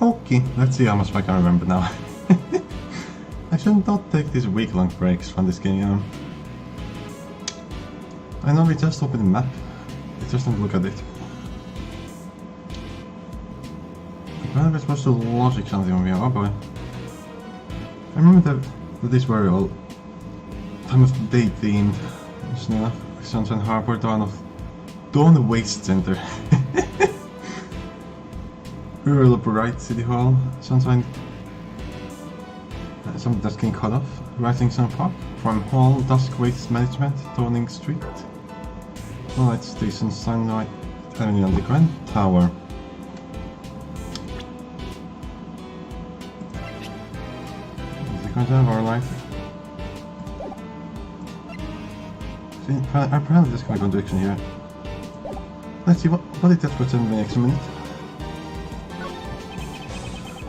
Okay, let's see how much I can remember now. I should not take these week-long breaks from this game. I know we just opened the map. Let's just look at it. Well, we're supposed to logic something over here. Oh boy. I remember that these were all time of day themed. Snö, Sunshine Harbor, Dawn Waste Center. Earl Bright City Hall, Sunshine. Something that's getting cut off. Rising Sun Park, Farm Hall, Dusk Waste Management, Dawning Street. Light Station, Sunlight Avenue on the Grand Tower. The Grand Tower light. See, apparently there's going to go direction here. Let's see what it is what's in the next minute.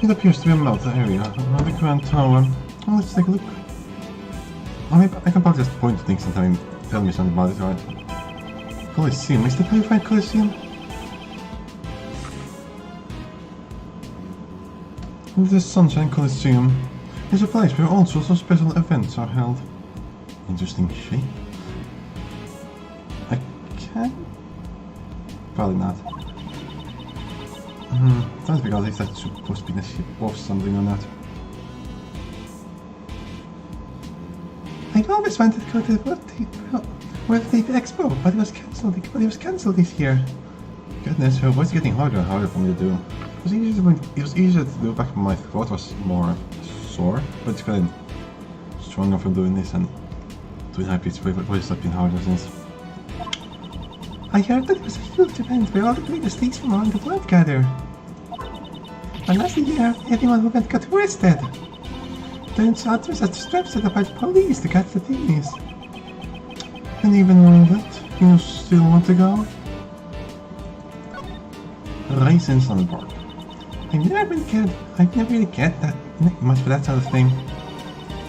It appears to be a mountain area around the Grand Tower. Oh, let's take a look. I mean, I can probably just point to things and tell me something about it, right? Coliseum, is that how you find Coliseum? The Sunshine Coliseum is a place where all sorts of special events are held. Interesting shape. I can? Probably not. That's because it's not supposed to be a ship or something or not. I've always wanted to go to the World Expo, but it was cancelled this year. Goodness, her voice is getting harder and harder for me to do. It was easier to do back when my throat was more sore, but it's gotten stronger from doing this and doing high pitched voice has been harder since. I heard that it was a huge event where all the greatest leagues from around the world gather. And last year, everyone who went got arrested. Turns out there's a trap set up by the police to catch the thieves. And even knowing that, you still want to go? Rising Sun Park. I never really get that much for that sort of thing.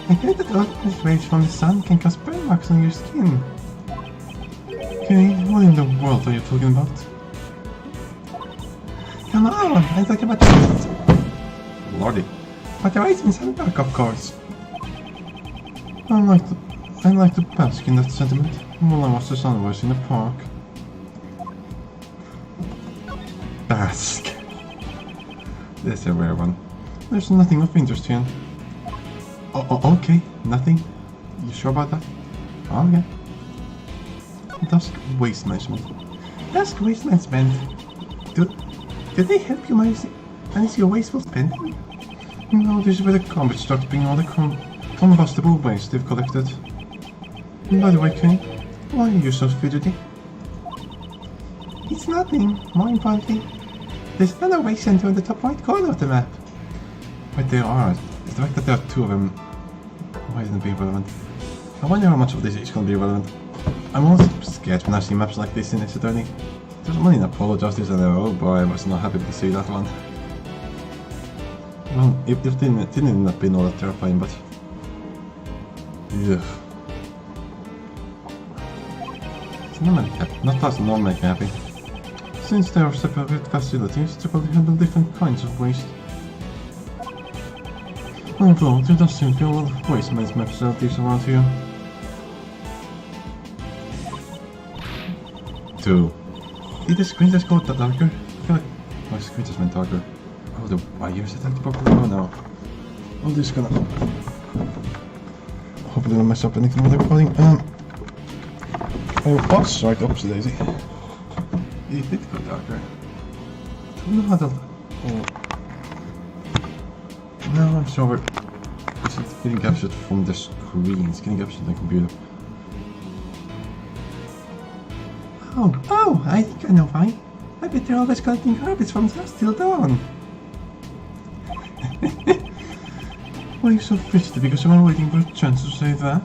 I heard that ultimate rays from the sun can cause burn marks on your skin. Okay, what in the world are you talking about? Come on, I'm talking about the Lordy. But the Rising Sun Park, of course. I like to bask in that sentiment while I watch the sunrise in the park. Bask. That's a rare one. There's nothing of interest here. Oh, okay, nothing. You sure about that? Okay. Dusk Waste Management. Dusk Waste Management. Did they help you manage your wasteful spending? No, this is where the garbage starts being all the combustible waste they've collected. By the way, Kay, why are you so fidgety? It's nothing, more importantly. There's another waste center in the top right corner of the map. But there are. The fact that there are two of them, why isn't it being relevant? I wonder how much of this is going to be relevant. I'm always scared when I see maps like this in this attorney. There's money in Apollo Justice and oh boy, I was not happy to see that one. Well, it didn't end up being all that terrifying, but... Ugh. It's not normally happy. Since there are separate facilities to handle different kinds of waste. Although there does seem to be a lot of waste management facilities around here. 2. Did the screen just go darker? I feel like my screen just went darker. Oh, the wires attacked properly? Oh no. I'm just gonna... Hopefully don't mess up anything with the recording. Oh, boss, right, oops, daisy. It did go darker. I don't know how to... Oh. No, I'm sure it's getting captured from the screen. It's getting captured on the computer. Oh, I think I know why. I bet they're always collecting garbage from dusk till dawn. Why are you so fidgety? Because I'm waiting for a chance to say that.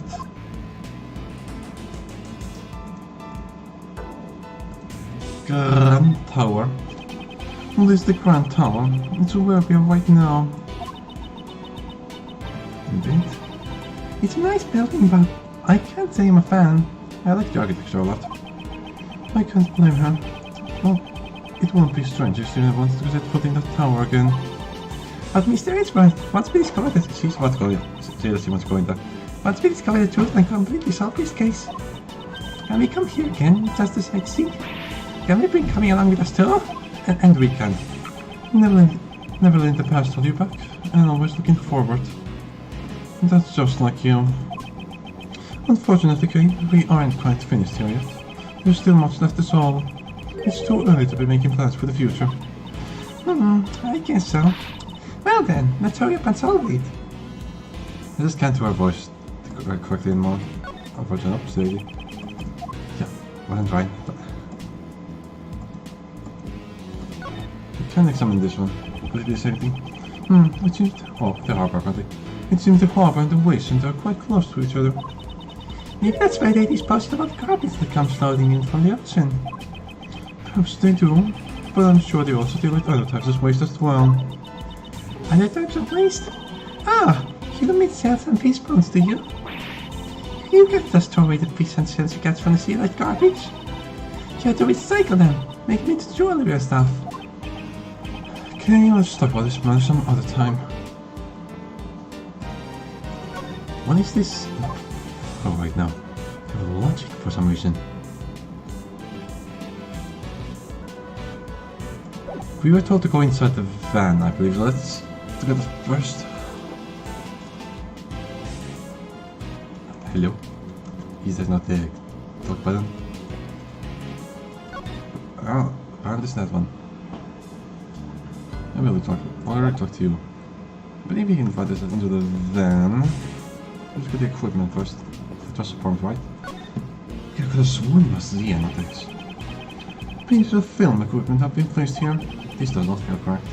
Grand Tower. Well, this is the Grand Tower. It's where we are right now. Indeed. It's a nice building, but I can't say I'm a fan. I like the architecture a lot. I can't blame her. Well, it won't be strange if she wants to set foot in that tower again. But Mr. Edgeworth, once we discover that she's what's going there. Once we discover the truth and completely solve this case, can we come here again just to sightsee? Can we bring coming along with us too? And we can. Never let the past hold you back, and always looking forward. That's just like you. Unfortunately, Kay, we aren't quite finished here yet. There's still much left to solve. It's too early to be making plans for the future. I guess so. Well then, let's hurry up and solve it. I just can't do our voice correctly anymore. Unfortunately, oops, lady. Yeah, wasn't right. We can examine this one. Could it be the same thing? It seems the harbor, apparently. It seems the harbor and the wasteland are quite close to each other. Maybe that's why they dispose of all the garbage that comes floating in from the ocean. Perhaps they do, but I'm sure they also deal with other types of waste as well. Other types of waste? Ah, you don't make shells and fish bones, do you? You can't just throw away the fish and shells you get from the sea like garbage. You have to recycle them, make them into jewelry and stuff. Okay, let's talk about this man some other time. What is this? Oh, right now. I have logic for some reason. We were told to go inside the van, I believe. Let's look at it first. Hello? Is that not the talk button? Oh, apparently it's that one. I will already talk to you. But if we can invite us into the van. Let's get the equipment first. Just support, right? I could have sworn it was the annotates. Pieces of film equipment have been placed here. This does not feel correct.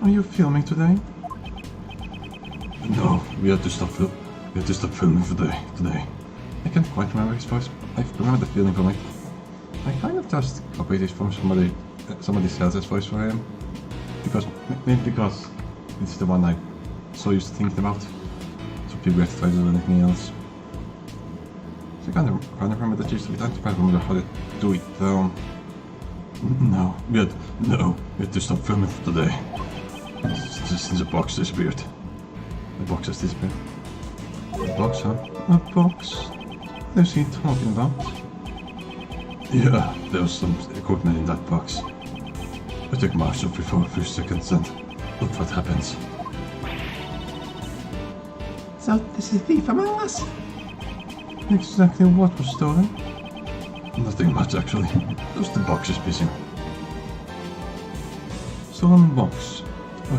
Are you filming today? No, we had to stop filming for today. I can't quite remember his voice. I remember the feeling from it. I kind of just copied it from somebody else's voice for him. Maybe because it's the one I so used to thinking about. So people have to try to do anything else. So I kind of remember that used to be. I can't remember how to do it. No, we had to stop filming for today. Since the box disappeared. The box has disappeared. A box, huh? A box? What's he talking about? Yeah, there was some equipment in that box. I took Marshall for a few seconds and look what happens. So this is a thief among us? Exactly what was stolen? Nothing much actually. Just the box is missing. Stolen box.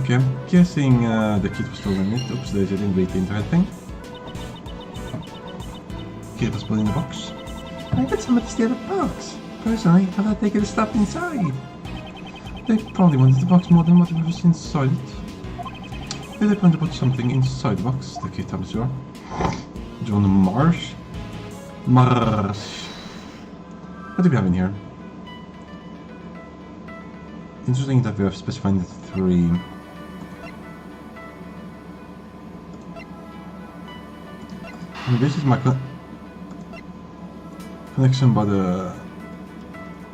Okay, I'm guessing the kid was stolen it. Oops, they didn't read the entire thing. Kid was put in the box. I bet somebody steal the box. Personally, I thought they could have stopped inside. They probably wanted the box more than what was inside it. They planned to put something inside the box, the kid, I'm sure. John Marsh? Marsh. What do we have in here? Interesting that we have specified the 3. And this is my connection, but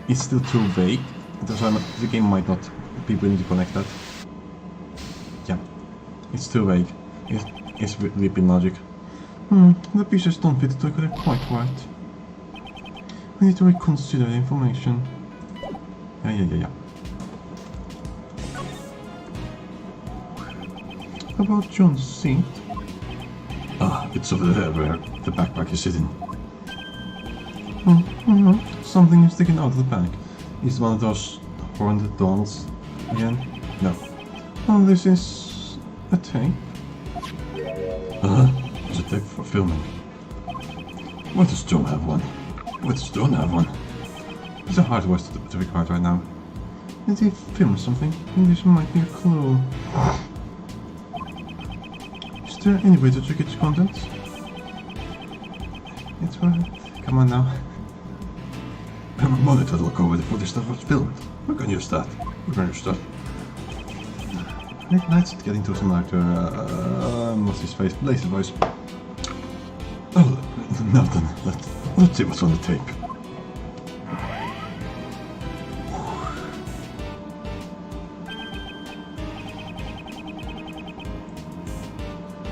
it's still too vague. The game might not be willing to connect that. Yeah, it's too vague. It's deep in logic. The pieces don't fit together quite right. We need to reconsider the information. Yeah. How about John's seat? Ah, it's over there where the backpack is sitting. Something is sticking out of the back. Is one of those horned dolls again? No. Oh, this is a tape. It's a tape for filming. Why does John have one? Why does John have one? It's a hard voice to record right now. Did he film something? This might be a clue. Is there any way to check its contents? It's worth it. Come on now. I have a monitor to look over the footage that was filmed. We can use that. Let's get into some like what's his face? Blaze's voice. Oh, now then, let's see what's on the tape.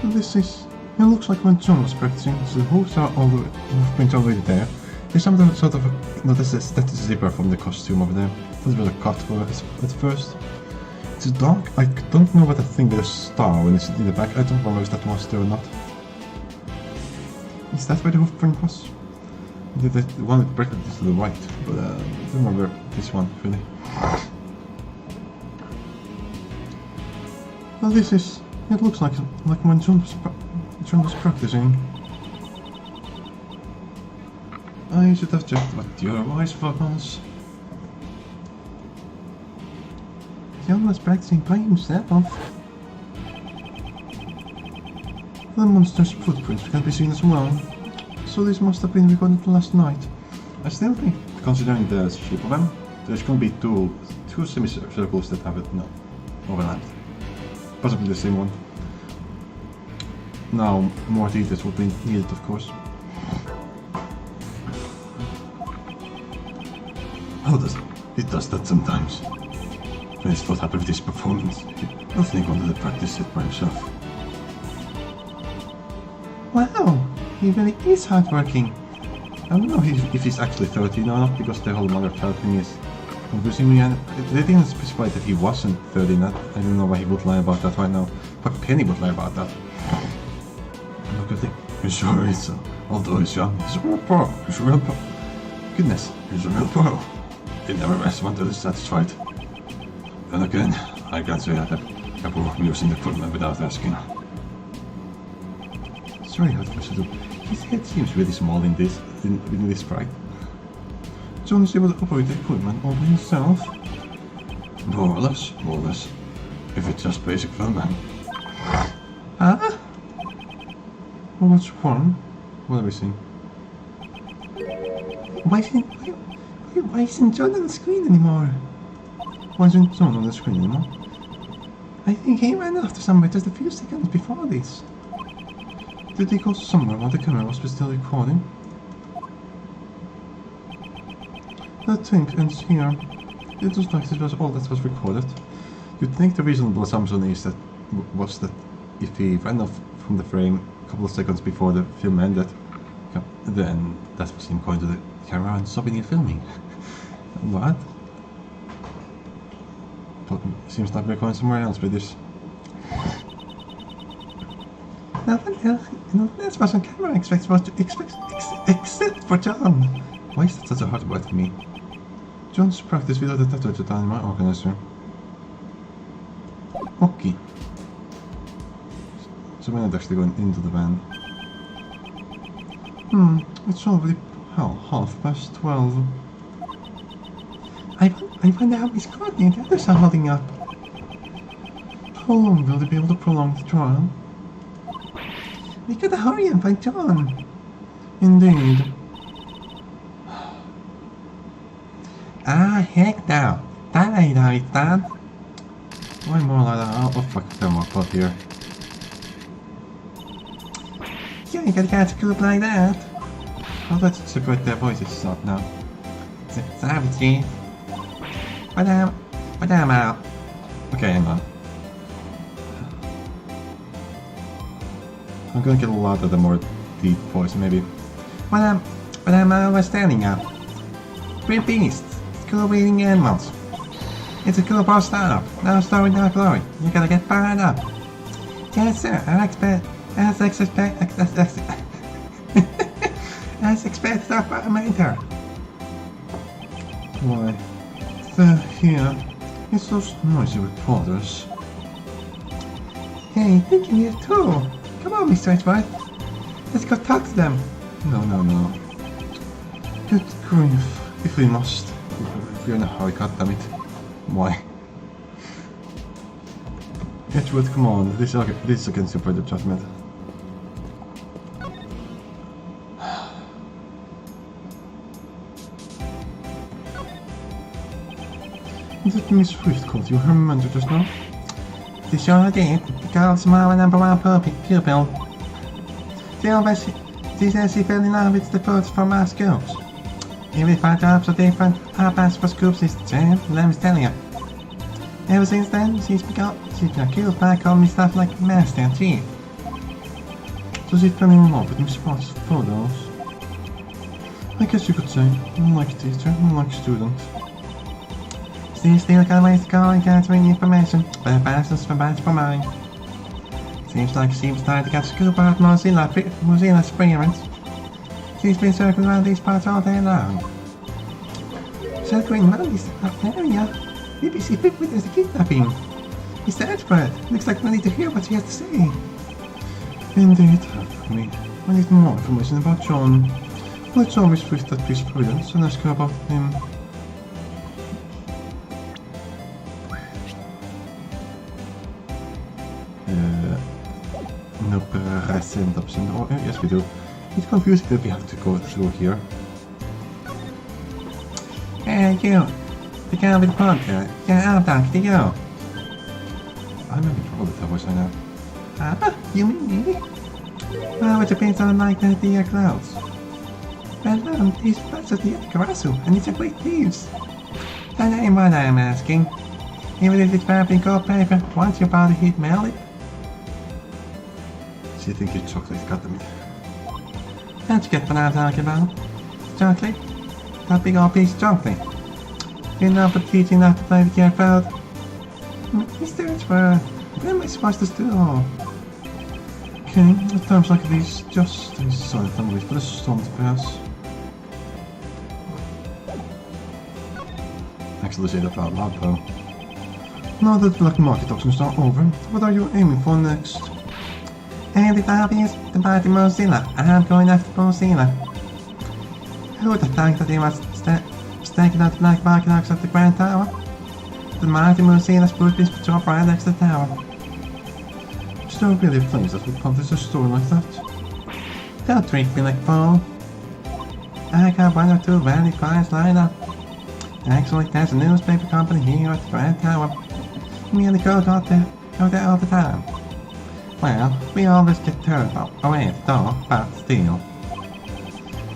This is... It looks like when John was practicing, so the hooves are hoofprints already there. There's some sort of a... No, that's a zipper from the costume over there. This was a cut for it at first. It's dark. I don't know what the thing with a star when it's in the back. I don't remember if that was there or not. Is that where the hoofprint was? The one with bracket is to the right, but I don't remember this one really. Well, this is... It looks like when John was practicing. I should have checked what your eyes was. John was practicing by himself. The monster's footprints can be seen as well. So this must have been recorded last night. I still think, considering the shape of them, there's going to be two semicircles that have it overlapped. Possibly the same one. Now, more details would be needed, of course. It does that sometimes. When it's what happened with this performance, I think onto the practice set by himself. Wow, he really is hardworking. I don't know if he's actually 13 or not, because the whole mother child thing is confusing me, and they didn't specify that he wasn't 13. I don't know why he would lie about that right now. But Penny would lie about that. Look at it. He's sure is, although he's young, he's a real pro. He's a real pro. Goodness, he's a real pro. He never rests until he's satisfied. Then again, I can't say that I'm capable of using the equipment without asking. It's very hard for us to do. His head seems really small in this sprite. John is able to operate the equipment all by himself. More or less. If it's just basic filming. Huh? Well, what's wrong? What are we seeing? Why isn't John on the screen anymore? Why isn't John on the screen anymore? I think he ran off to somewhere just a few seconds before this. Did he go somewhere while the camera was still recording? That thing ends here. It looks like it was all that was recorded. You'd think the reasonable assumption is that if he ran off from the frame a couple of seconds before the film ended, then that was him going to the camera and stopping the filming. What? But seems like we're going somewhere else with this. No one else was on camera except for John. Why is that such a hard word for me? John's practice without a tattoo down in my organizer. Okay. So we're not actually going into the van. It's already 12:30. I wonder how he's got the others are holding up. How long will they be able to prolong the trial? We gotta hurry and find John. Indeed. Heck no. That ain't how it's done. Why more like that? Oh fuck, there's more caught here. Yeah, you gotta catch a group like that. Oh, let's separate their voices up now. Savage. But I'm out. Okay, hang on. I'm gonna get a lot of the more deep voice, maybe. But I'm standing up. We're beasts. School reading animals. It's a cool boss stop. No story, no glory. You gotta get fired up. Yes, sir. As expected of a mentor. Why? They're here. It's those noisy reporters. Hey, thinking here too. Come on, Mr. Edgeworth. Let's go talk to them. No. Good grief. If we must. If we're in a hurry, goddammit. Why? Edgeworth, come on. This is against your better judgment. Is it Miss Swift called you her mentor just now? She sure did. The girl's my #1 pupil. She says she fell in love with the birds from our schools. Even if our jobs are different, our best for schools is the same, let me tell you. Ever since then, she's been killed by calling me stuff like Master and Chief. Does he fell in love with Miss Fox's photos? I guess you could say, unlike teacher, unlike student. She still got ways to go and gathering information, but best for best for mine. Seems like she was trying to get scoop out Mozilla's appearance. She's been circling around these parts all day long. Circling around this area? Maybe she picked witness the kidnapping. He's desperate. Looks like we need to hear what she has to say. Indeed, me. I need more information about John. Let's always with that piece of prudence and ask her about him. No present option. Oh, yes we do. It's confusing that we have to go through here. Hey, you! The guy with the podcast. Yeah, I'll talk to you. I'm having trouble with that voice right now. You mean me? Well, it depends on like the clouds. Well, these birds are the Karasu, and it's a great thieves. That ain't what I'm asking. Even if it's wrapped in gold paper, once your body heat melt it. So you think your chocolate got them? Don't you get what I'm talking about? Chocolate? That big old piece of chocolate. You're not for teaching not to play with your crowd. Mr. Edgeworth, what am I supposed to do? Okay, at times like these, just these silent families for the storm to pass. Actually, say that out loud though. Now that the black market auctions are over, what are you aiming for next? And it's obvious, the party Mozilla. I'm going after Mozilla. Who would have thought that he was staking out the black market auctions at the Grand Tower? The mighty Mozilla's footprints patrol right next to the tower. Still really pleased that we publish a story like that. Don't treat me like Paul. I got one or two very clients lined up. Actually, there's a newspaper company here at the Grand Tower. Me and the girl go there all the time. Well, we always get turned away at the door, but still.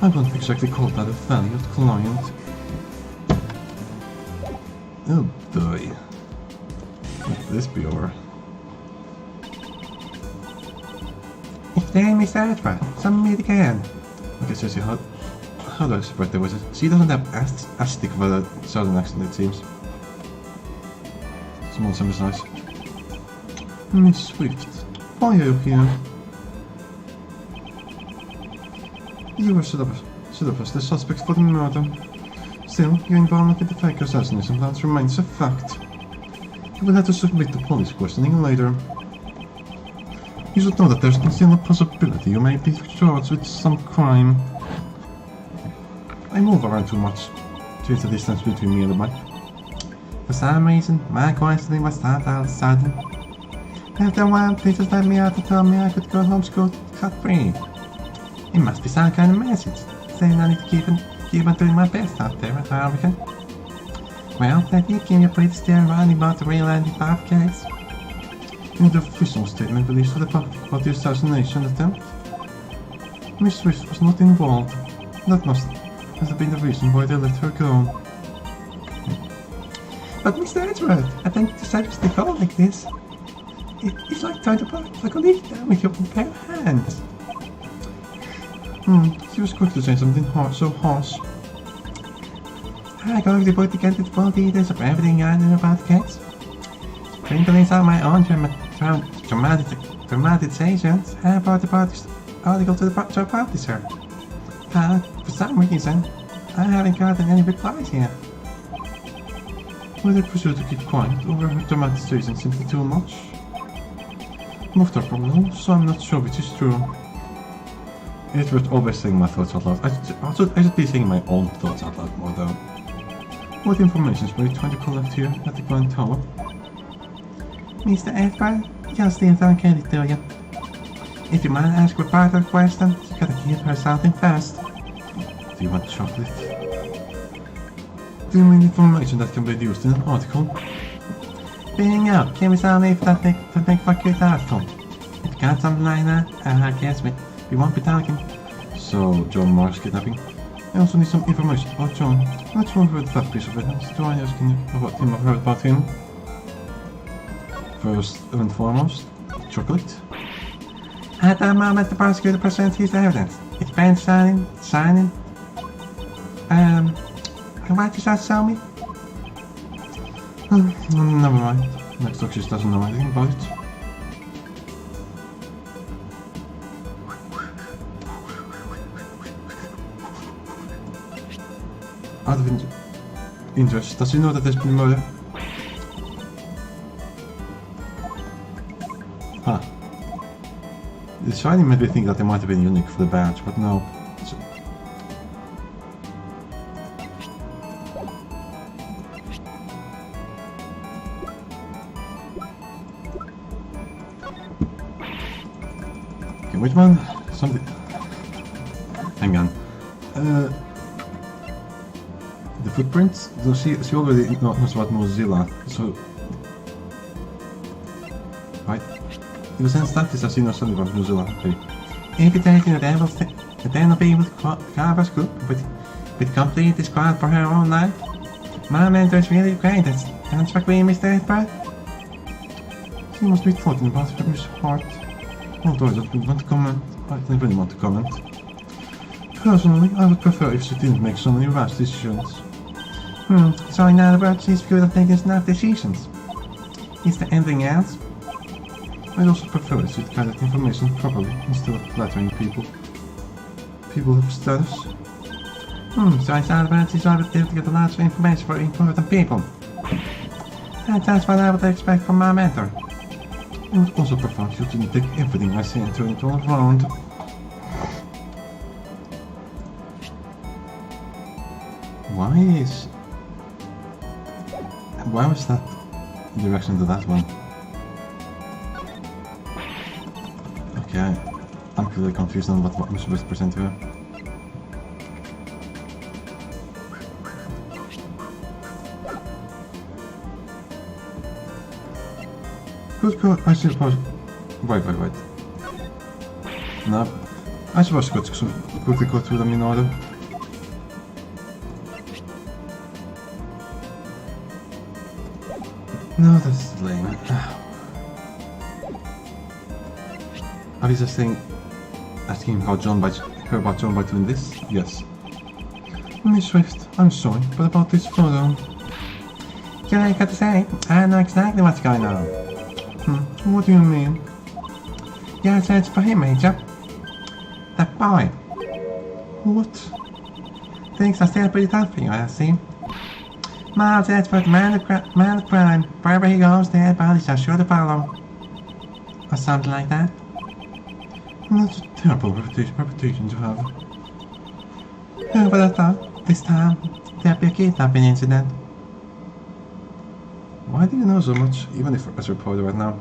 I wouldn't exactly call that a valued client. Oh boy. Let this be over. It's there, Miss Edgeworth. Some meet again. Okay, so see how do I spread the wizard? She doesn't have as thick of a southern accent, it seems. Small sample size. Miss Swift, why are you here? You were set up as the suspect for the murder. Still, your involvement with the fake assassination plans remains a fact. You will have to submit to police questioning later. You should know that there's still a possibility you may be charged with some crime. I move around too much. Change the distance between me and the mic. For some reason, my questioning was that all of a sudden. After a while, they just let me out to tell me I could go home scot-free. It must be some kind of message, saying I need to keep on doing my best out there at Harvican. Well, they did give me a pretty steer around about the real Andy Bob case. In the official statement released to the public about the assassination attempt, Miss Swift was not involved. That must have been the reason why they let her go. But Mr. Edgeworth, I think you decided to stick out like this. It's like trying to put a colleague down with your own pair of hands. She was quick to say something so harsh. I'm going to put together the full details of everything I knew about the case. Sprinkling out my own dramatizations, I brought the article to the publisher. But for some reason, I haven't gotten any replies yet. Whether pursue to keep quiet or her dramatization simply too much? Most are probably, so I'm not sure which is true. It's worth always saying my thoughts out loud. I should be saying my own thoughts out loud more though. What information were you trying to collect here at the Grand Tower? Mr. Edgeworth, just the don't get it, do you? If you mind asking a further question, you gotta give her something first. Do you want chocolate? Do you mean information that can be used in an article? Bingo! Give me some leaf that make for a good article. If you got something like that, I guess we won't be talking. So, John Mark's kidnapping. I also need some information about John. Let's run through the first piece of evidence. Do I ask about him? First and foremost, chocolate. At that moment, the prosecutor presents his evidence. It's been signing. What does that tell me? Never mind. Next up, just doesn't know anything about it. Out of interest, does he know that there's been murder? Huh. The signing made me think that they might have been unique for the badge, but no. Okay, which one? Something. Hang on. The footprints? So she already knows about Mozilla, so. Right. It was instantaneous as she knows something about Mozilla. Okay. Imitating the devil be able to carve us group with complete discard for her own life. My mentor is really great. That's what we missed that part. She must be talking about from his heart. Although I don't want to comment. I don't really want to comment. Personally, I would prefer if she didn't make so many rash decisions. Sorry now about she's good at making snap decisions. Is there anything else? I'd also prefer if she'd gathered information properly instead of flattering people. People of status. So I thought about she's able to get a lot of information for important people. That's what I would expect from my mentor. I would also prefer she didn't take everything I say and turn it all around. Why was that direction to that one? Okay, I'm clearly confused on what I'm supposed to present to her. Good, I suppose. Wait. No, I suppose I could quickly go through them in order. No, that's lame. Are you just saying, asking her about John by doing this? Yes. Miss Swift, I'm sorry, but about this photo. You know, I got to say, I know exactly what's going on. What do you mean? Yeah, it's for him, Major. That boy. What? Things are still pretty tough for you, I see. Miles Edward, man of crime. Wherever he goes, the dead bodies are sure to follow. Or something like that. That's a terrible reputation to have. Yeah, but I thought, this time, there'd be a kidnapping incident. Why do you know so much, even if as a reporter right now?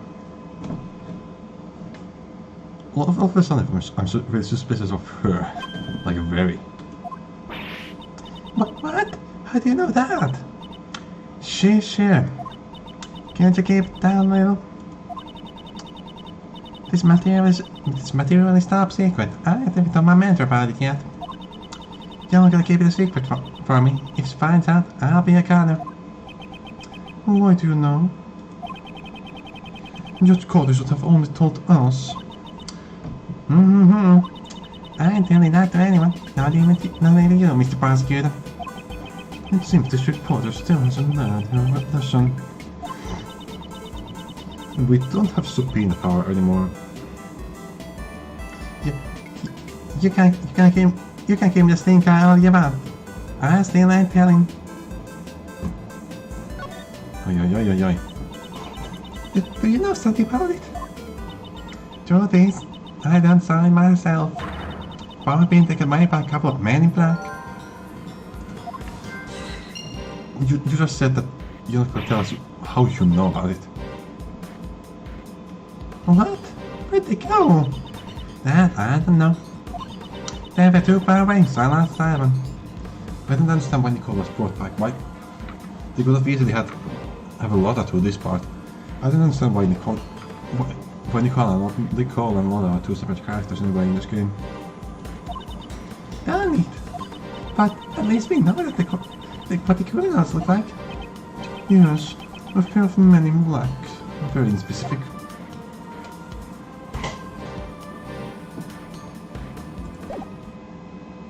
All of a sudden, I'm really suspicious of her. Like, very. What? How do you know that? Sure. Can't you keep it down a little? This material is top secret. I haven't told my mentor about it yet. You're gonna keep it a secret for me. If she finds out, I'll be a goner. Why do you know? Your code should have only told us. I ain't telling that to anyone. Not even you, Mr. Prosecutor. It seems this reporter still hasn't learned her lesson. We don't have subpoena power anymore. You can keep this thing all you want. I still ain't telling. Oi. Do you know something about it? Through this, I done sign myself. Probably being taken away by a couple of men in black. You just said that you're not gonna tell us how you know about it. What? Where'd they go? That I don't know. They were too far away, so I lost Simon. I don't understand why Nicole was brought back. Why? They could have easily have a lot to this part. I don't understand why Nicole and Lola are two separate characters in a way in this game. Darn it! But at least we know that what the criminals look like. Yes, a pair of men in black. Very specific.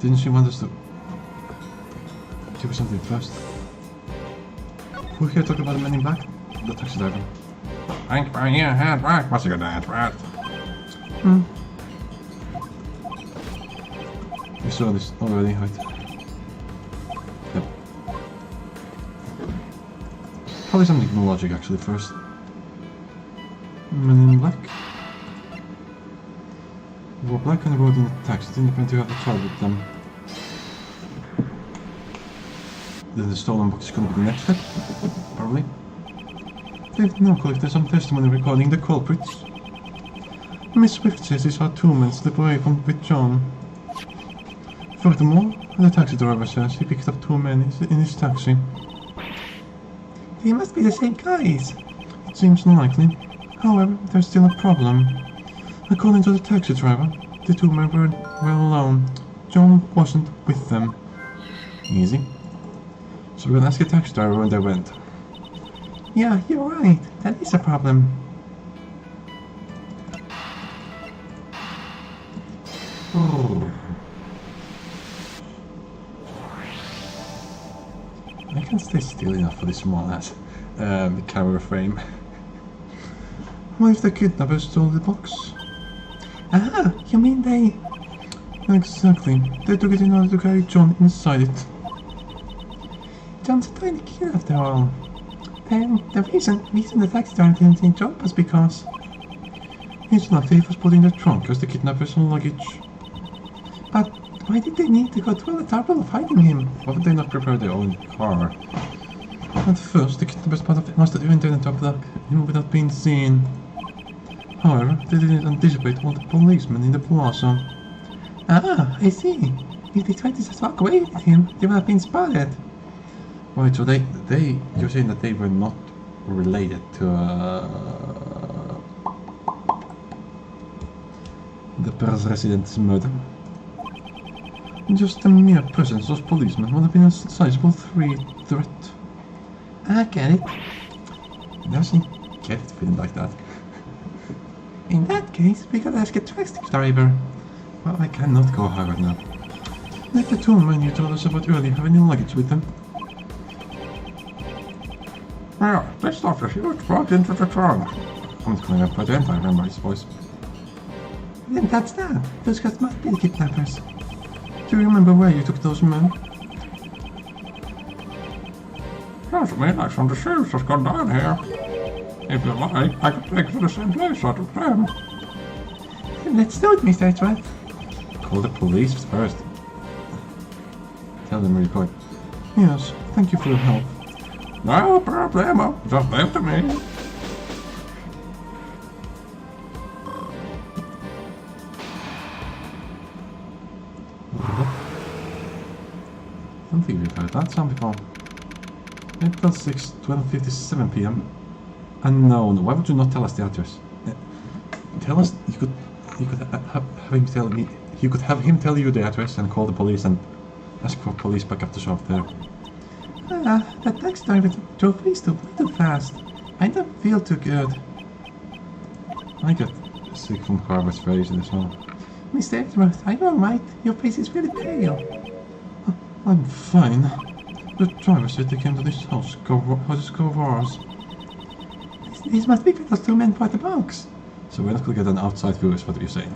Didn't she want us to give her something first? Who here talked about the men in black? The taxi driver. Thank you, here, head back, what's your dad, right? We saw this already, right? Yep. Probably something logic actually first. Men in black. Wore black on the road in the taxi, didn't appear to have a child with them. Then the stolen box is going to be the next step, probably. They've now collected some testimony regarding the culprits. Miss Swift says he saw two men slip away with John. Furthermore, the taxi driver says he picked up two men in his taxi. They must be the same guys. It seems unlikely. However, there's still a problem. According to the taxi driver, the two men were alone. John wasn't with them. Easy. So we're gonna ask the taxi driver where they went. Yeah, you're right. That is a problem. Oh. I can't stay still enough for this small ass camera frame. What if the kidnappers stole the box? Ah, you mean they... Exactly. They took it in order to carry John inside it. John's a tiny kid after all. Then the reason the taxi driver didn't see John was because his luggage was put in the trunk as the kidnappers' luggage. But why did they need to go through the trouble of hiding him? Why would they not prepare their own car? At first, the kidnappers must have entered and top lock him without being seen. However, they didn't anticipate all the policemen in the plaza. Ah, I see. If they tried to just walk away with him, they would have been spotted. Right, so you're saying that they were not related to the Paris resident's murder? Just the mere presence of policemen would have been a sizable threat. I get it. Doesn't get it feeling like that. In that case, we gotta ask a taxi driver. Well, I cannot go high right now. Let the two men you told us about earlier have any luggage with them? Well, they stuffed a huge box into the trunk. I'm calling up by the end, I remember his voice. Then that's that. Those guys must be the kidnappers. Do you remember where you took those men? Doesn't mean like some deceased has gone down here. If you like, I could take you to the same place out of them. Let's do it, Mr. Edgeworth. Call the police first. Tell them really quick. Yes, thank you for your help. No problemo, just leave to me. I don't think we've heard that sound before. April 6, 12:57 p.m. Unknown. Why would you not tell us the address? Tell us. You could have him tell me. You could have him tell you the address and call the police and ask for police backup to show up there. That taxi driver drove way too fast. I don't feel too good. I got sick from Carver's face as well. Mr. Edgeworth, are you alright? Your face is really pale. I'm fine. The driver said they came to this house. How's Covars? These must be those two men by the box. So we're not going to get an outside view, is what you're saying.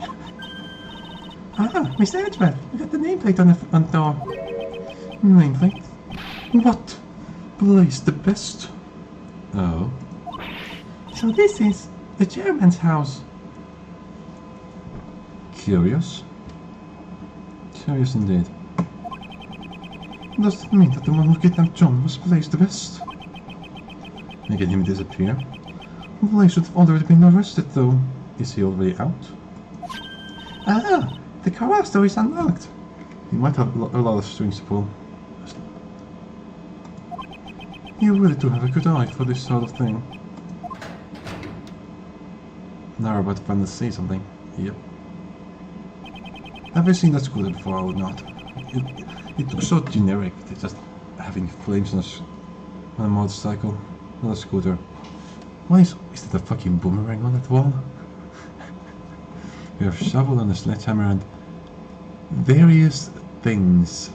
Ah, Mr. Edgeworth, we got the nameplate on the front door. Nameplate? What? Place the best? Oh. So this is the chairman's house. Curious. Curious indeed. Does it mean that the one who kidnapped John was placed the best? Making him disappear? Well, he should have already been arrested though. Is he already out? Ah! The car door is unlocked! He might have a lot of strings to pull. You really do have a good eye for this sort of thing. Now we're about to finally see something. Yep. Have you seen that scooter before? I would not. It looks so generic, it's just having flames on a motorcycle, not a scooter. Why is that a fucking boomerang on that wall? We have a shovel and a sledgehammer and various things.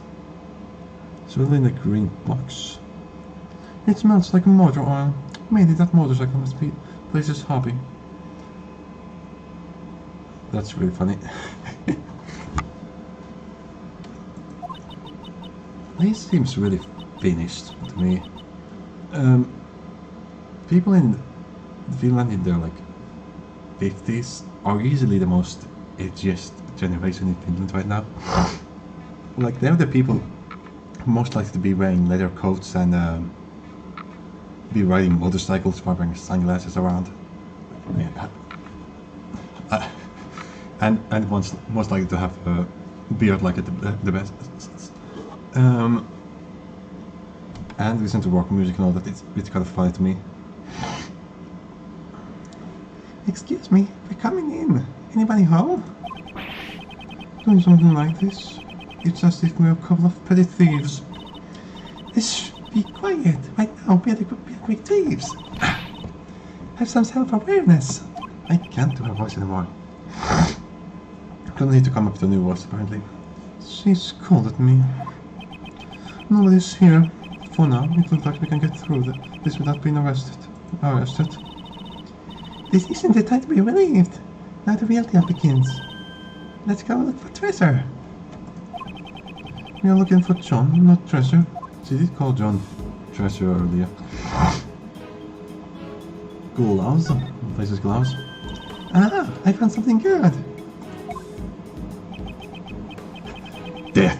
So in the green box. It smells like motor oil. Maybe that motorcycle must be Blaze's hobby. That's really funny. This seems really finished to me. People in Finland in their like 50s are easily the most edgiest generation in Finland right now. Like they're the people most likely to be wearing leather coats and be riding motorcycles while wearing sunglasses around. Yeah. And most likely to have a beard like the best. And listen to rock music and all that. It's kind of funny to me. Excuse me, we're coming in. Anybody home? Doing something like this. It's as if we're a couple of petty thieves. Shh, be quiet. Right now, we are quick thieves. Have some self-awareness. I can't do her voice anymore. Gonna need to come up with a new voice, apparently. She's cold at me. Nobody's here. For now, it looks like we can get through this without being arrested. This isn't the time to be relieved. Now the real deal begins. Let's go look for treasure. We are looking for John, not treasure. She did call John treasure earlier. Gloves. Places gloves. Ah, I found something good. Death.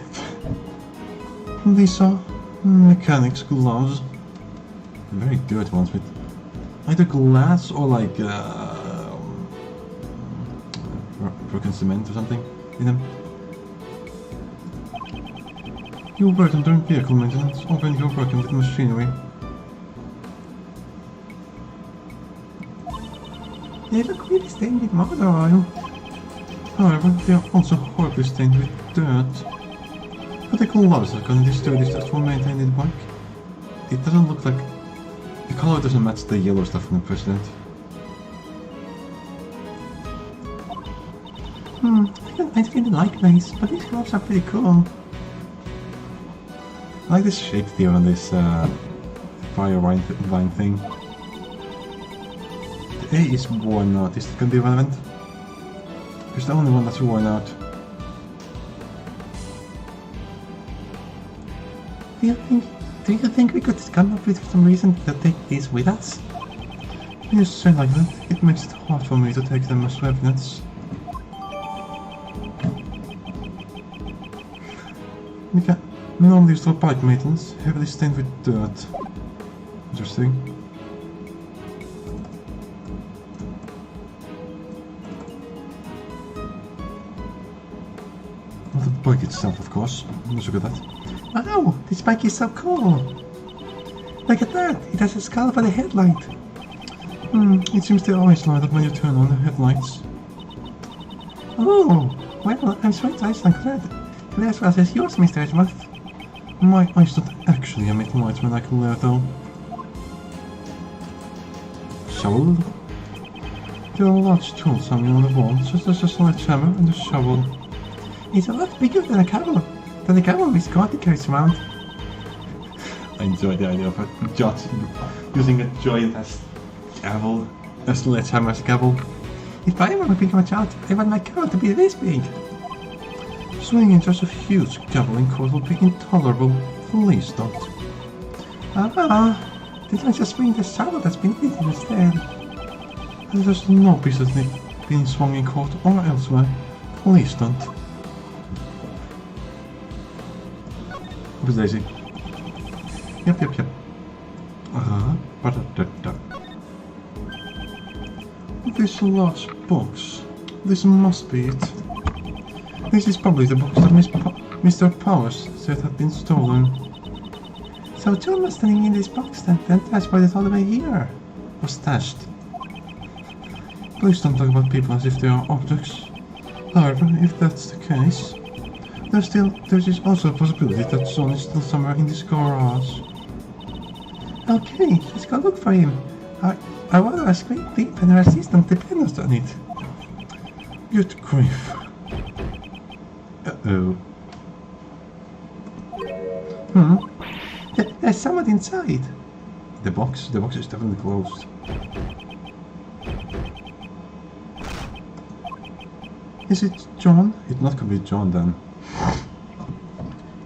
These are mechanics gloves. Very good ones with either glass or like broken cement or something in them. You work during vehicle maintenance or when you're working with machinery. They look really stained with motor oil. However, they are also horribly stained with dirt. But the gloves are going to destroy this just for maintaining the bike. It doesn't look like... The color doesn't match the yellow stuff from the president. I really like these, but these gloves are pretty cool. I like this shape here on this fire vine thing. The A is worn out. Is it going to be relevant? It's the only one that's worn out. Do you think we could come up with some reason to take these with us? When you say like that, it makes it hard for me to take them as evidence. We can normally use for bike maintenance, heavily stained with dirt. Interesting. Not the bike itself, of course. Let's look at that. Wow, this bike is so cool! Look at that, it has a skull for the headlight. It seems to always light up when you turn on the headlights. Oh, well, I'm so excited and glad. Glad as is yours, Mr. Edgeworth. My eyes don't actually emit light when I glare though. Shovel? There are large tools hanging on the wall, such as a sledgehammer and a shovel. It's a lot bigger than a camel. The cavalry's got to carry around. I enjoy the idea of a jot using a giant as gavel, a sledgehammer as gavel. If I ever become a child, I want my gavel to be this big. Swinging just a huge gaveling cord will be intolerable. Please don't. Didn't I just swing the shovel that's been eaten instead? There's no piece of it being swung in court or elsewhere. Please don't. Who's Daisy? Yep. This large box. This must be it. This is probably the box that Mr. Powers said had been stolen. So John was standing in this box then that's why it's all the way here. Or stashed. Please don't talk about people as if they are objects. However, if that's the case, there's also a possibility that John is still somewhere in this garage. Okay, let's go look for him. I want to ask Deep and her assistant depends on it. Good grief. Uh-oh. There's someone inside. The box is definitely closed. Is it John? It's not gonna be John then.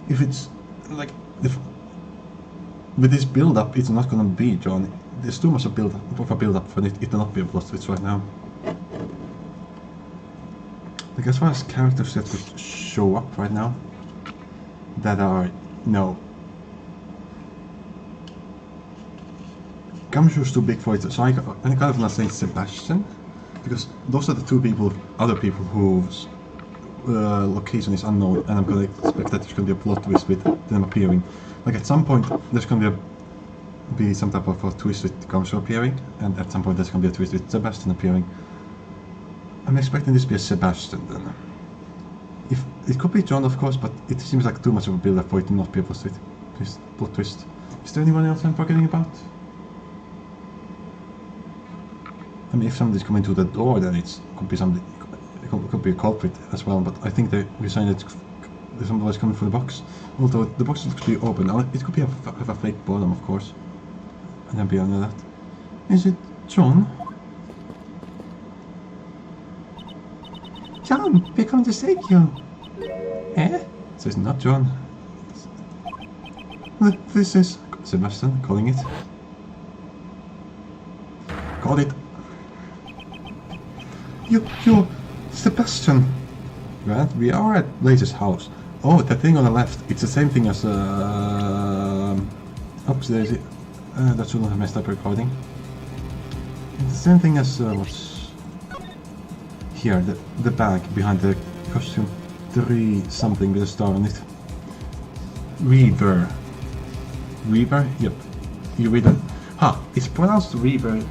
If it's like with this build-up, it's not gonna be John. There's too much of a build-up for it to not be a plot twist right now. Like as far as characters that could show up right now, that are no. Gumshoe's too big for it, so I'm kind of not saying Sebastian, because those are the two people, other people whose location is unknown, and I'm gonna expect that there's gonna be a plot twist with them appearing. Like at some point, there's gonna be some type of a twist with Gumshoe appearing, and at some point there's gonna be a twist with Sebastian appearing. I'm expecting this to be a Sebastian then. If it could be John, of course, but it seems like too much of a build-up for it to not be a plot twist. Is there anyone else I'm forgetting about? I mean, if somebody's coming to the door, then it could be somebody. It could be a culprit as well. But I think we signed that somebody's coming through the box. Although the box looks to be open, it could be have a fake bottom, of course. And then beyond that, is it John? John, we're coming to save you. Eh? So it's not John. This is Sebastian calling it. Call it. You, Sebastian. Right, we are at Blaze's house. Oh, that thing on the left. It's the same thing as oops, there's it. That shouldn't have messed up recording. It's the same thing as what's here, the bag behind the costume. 3 something with a star on it. Reaver. Reaver? Yep. You read it. It's pronounced Reaver.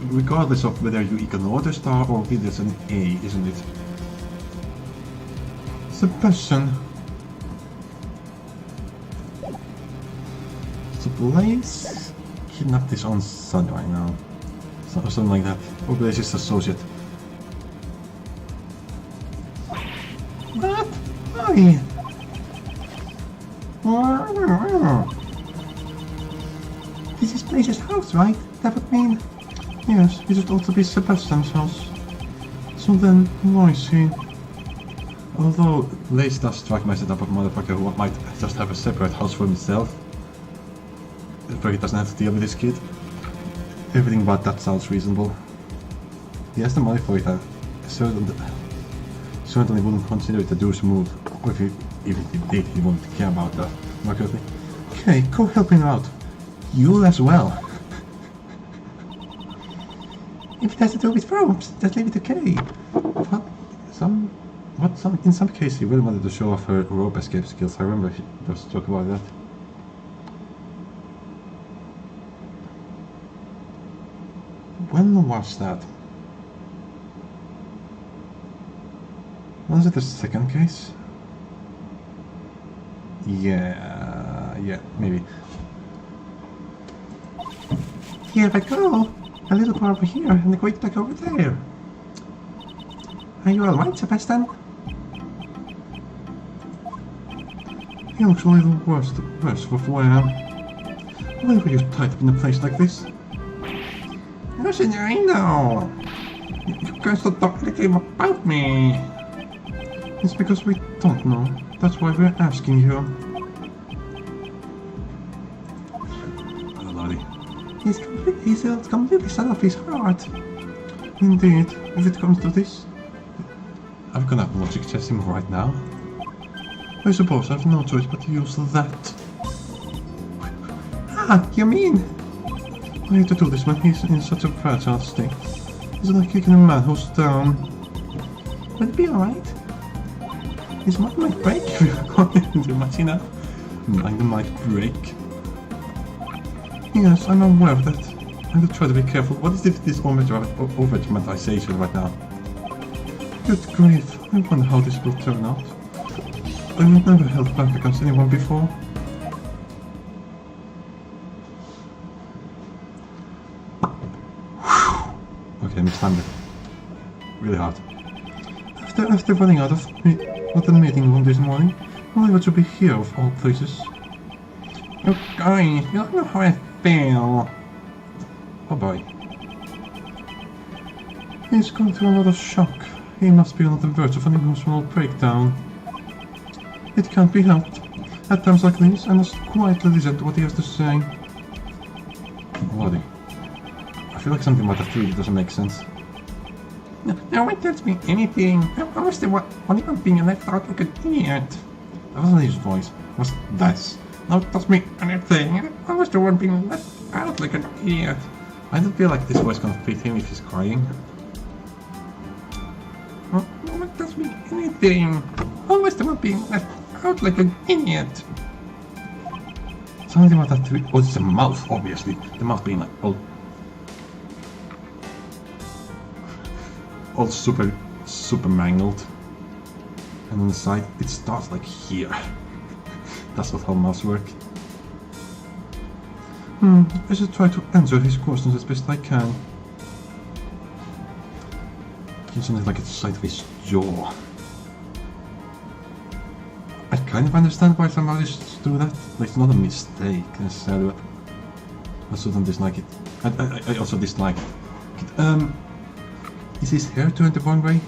Regardless of whether you ignore the star or give it an A, isn't it? Sebastian. So Blaze kidnapped his own son right now. Or something like that. Or Blaze's associate. What? Why? This is Blaze's house, right? That would mean... Yes, it would also be Sebastian's house. So then, why is he? Although Blaze does strike my setup of a motherfucker who might just have a separate house for himself, where he doesn't have to deal with his kid. Everything about that sounds reasonable. He has the money for it. Certainly wouldn't consider it a douche move. Or if even if he did, he wouldn't care about that. Markedly. Okay, go help him out. You as well. If it has to do with ropes, just leave it okay. In some cases, he really wanted to show off her rope escape skills. I remember there was talk about that. When was that? Was it the second case? Yeah, maybe. Here I go! A little bar over here and a great back over there. Are you alright, Sebastian? He looks a little worse for wear. Why were you tied up in a place like this? Listen, I know! You guys don't talk anything about me! It's because we don't know. That's why we're asking you. He's completely set off his heart. Indeed, if it comes to this, I'm gonna logic test him right now. I suppose I have no choice but to use that. You mean? I hate to do this when he's in such a fragile state. It's like kicking a man who's down. Will it be alright? His mind might break if you're going too much enough. Mind might break. Yes, I'm aware of that. I will try to be careful. What is this over-dramatization right now? Good grief, I wonder how this will turn out. I've never held back against anyone before. Okay, I'm standing. Really hard. After running out of the meeting room this morning, Why would you be here of all places? You guys, you don't know how I feel. Oh boy. He's going through a lot of shock. He must be on the verge of an emotional breakdown. It can't be helped. At times like these, I must quietly listen to what he has to say. Bloody. I feel like something about that really doesn't make sense. No one tells me anything. I was the one being left out like an idiot. That wasn't his voice. It was this. No one tells me anything. I was the one being left out like an idiot. I don't feel like this voice can fit him if he's crying. No one tells me anything. I was the one being left out like an idiot. Something about that. Oh, it's the mouth, obviously. The mouth being like all super mangled. And on the side, it starts like here. That's not how mouths work. I should try to answer his questions as best I can. It's something like it's the side of his jaw. I kind of understand why some artists do that. Like, it's not a mistake necessarily. I also don't dislike it. I also dislike it. Is his hair turned the wrong way?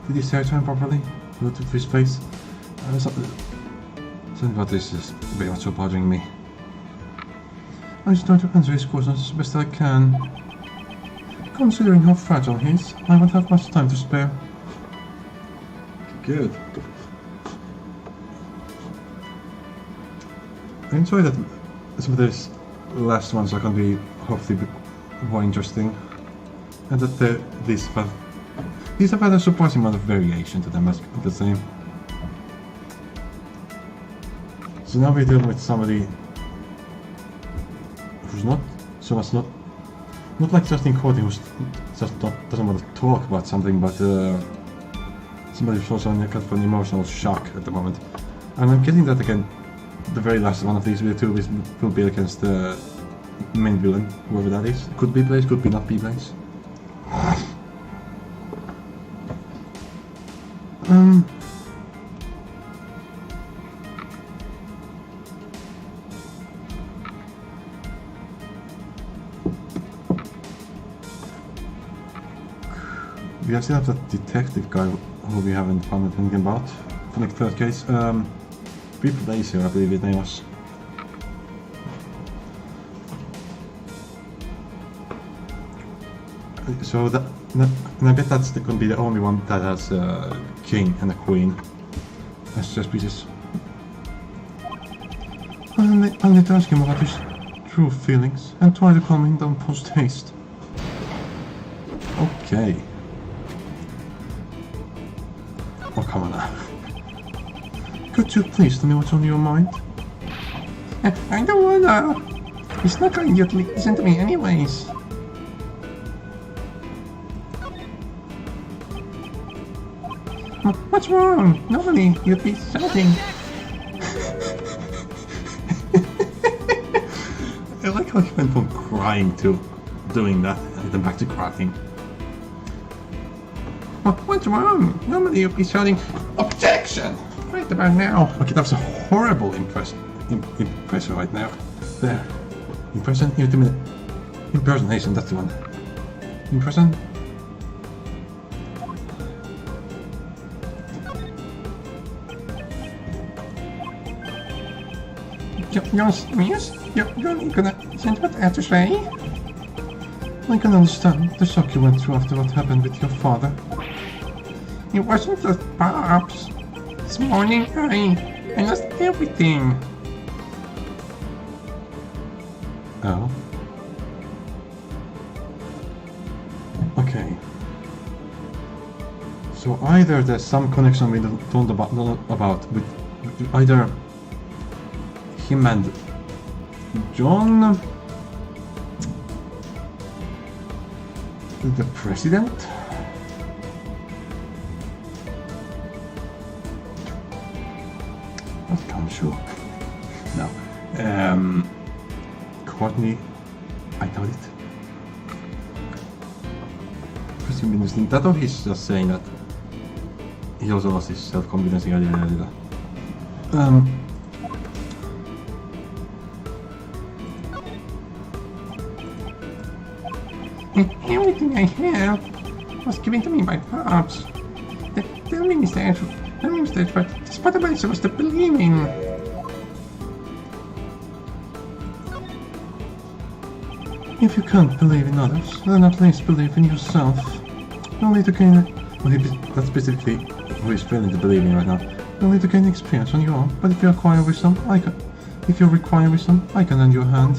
Did his hair turn properly? Relative to his face? Something about this is very much so bothering me. I just try to answer his questions as best I can. Considering how fragile he is, I won't have much time to spare. Good. I enjoy that some of these last ones are going to be hopefully more interesting. And that these have had a surprising amount of variation to them as the same. So now we're dealing with somebody who's not so much not like Justin Cody, who just doesn't want to talk about something, but somebody who's also in a kind of an emotional shock at the moment. And I'm getting that again. The very last one of these will be against the main villain, whoever that is. Could be Blaze, could be not be Blaze. We still have that detective guy who we haven't found anything about. For the third case, Triple Ace here, I believe his name was. So that, and I bet that's going to be the only one that has a king and a queen as chess pieces. I'll need to ask him about his true feelings and try to calm him down post haste. Okay. Oh, come on now. Could you please tell me what's on your mind? I don't wanna. He's not going to listen to me anyways. What's wrong? Normally you'd be shouting. I like how he went from crying to doing that and then back to crying. What's wrong? Normally you'd be shouting objection right about now. Okay, that was a horrible impression right now. There. Impression? Wait a minute. Impersonation, that's the one. Impression? You're serious? You're gonna listen to what I have to say? I can understand the shock you went through after what happened with your father. It wasn't just Pops. This morning I lost everything. Oh. Okay. So either there's some connection we don't know about with either him and John, the president. Not come sure. No. Courtney, I doubt it. Presumably that, or he's just saying that he also lost his self-confidence earlier. Everything I have was given to me by Pops. Tell me, Mr. Edward, just what am I supposed to believe in? If you can't believe in others, then at least believe in yourself. You'll need to gain... that's specifically who is failing to believe in right now. You'll need to gain experience on your own, but if you require wisdom, I can lend you a hand.